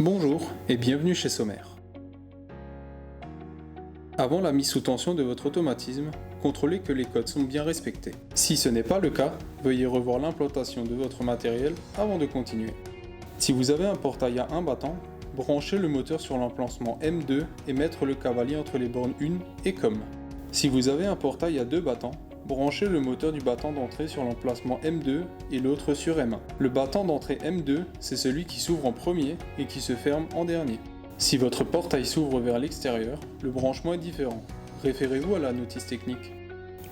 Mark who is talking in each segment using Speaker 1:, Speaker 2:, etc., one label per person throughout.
Speaker 1: Bonjour et bienvenue chez Sommer. Avant la mise sous tension de votre automatisme, contrôlez que les codes sont bien respectés. Si ce n'est pas le cas, veuillez revoir l'implantation de votre matériel avant de continuer. Si vous avez un portail à un battant, branchez le moteur sur l'emplacement M2 et mettre le cavalier entre les bornes 1 et COM. Si vous avez un portail à deux battants, branchez le moteur du battant d'entrée sur l'emplacement M2 et l'autre sur M1. Le battant d'entrée M2, c'est celui qui s'ouvre en premier et qui se ferme en dernier. Si votre portail s'ouvre vers l'extérieur, le branchement est différent. Référez-vous à la notice technique.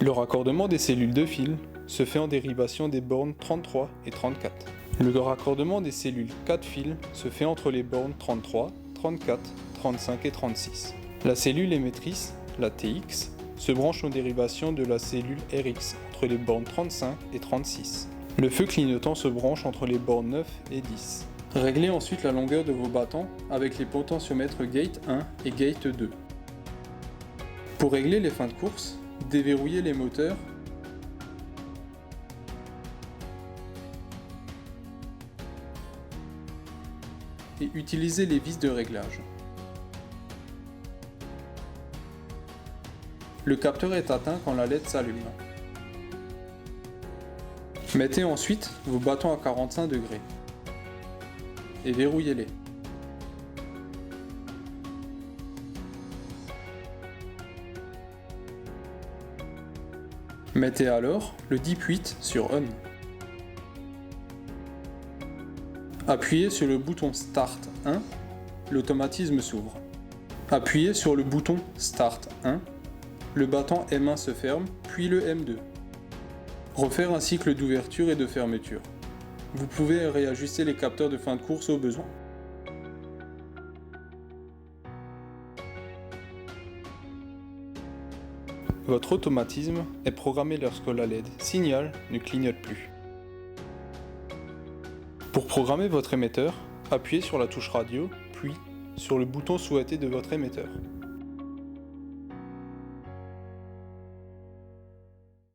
Speaker 1: Le raccordement des cellules de fil se fait en dérivation des bornes 33 et 34. Le raccordement des cellules 4 fils se fait entre les bornes 33, 34, 35 et 36. La cellule émettrice, la TX, se branche en dérivation de la cellule RX entre les bornes 35 et 36. Le feu clignotant se branche entre les bornes 9 et 10. Réglez ensuite la longueur de vos battants avec les potentiomètres Gate 1 et Gate 2. Pour régler les fins de course, déverrouillez les moteurs et utilisez les vis de réglage. Le capteur est atteint quand la LED s'allume. Mettez ensuite vos battants à 45 degrés et verrouillez-les. Mettez alors le dip 8 sur On. Appuyez sur le bouton Start 1, l'automatisme s'ouvre. Appuyez sur le bouton Start 1, le battant M1 se ferme, puis le M2. Refaire un cycle d'ouverture et de fermeture. Vous pouvez réajuster les capteurs de fin de course au besoin. Votre automatisme est programmé lorsque la LED signal ne clignote plus. Pour programmer votre émetteur, appuyez sur la touche radio, puis sur le bouton souhaité de votre émetteur.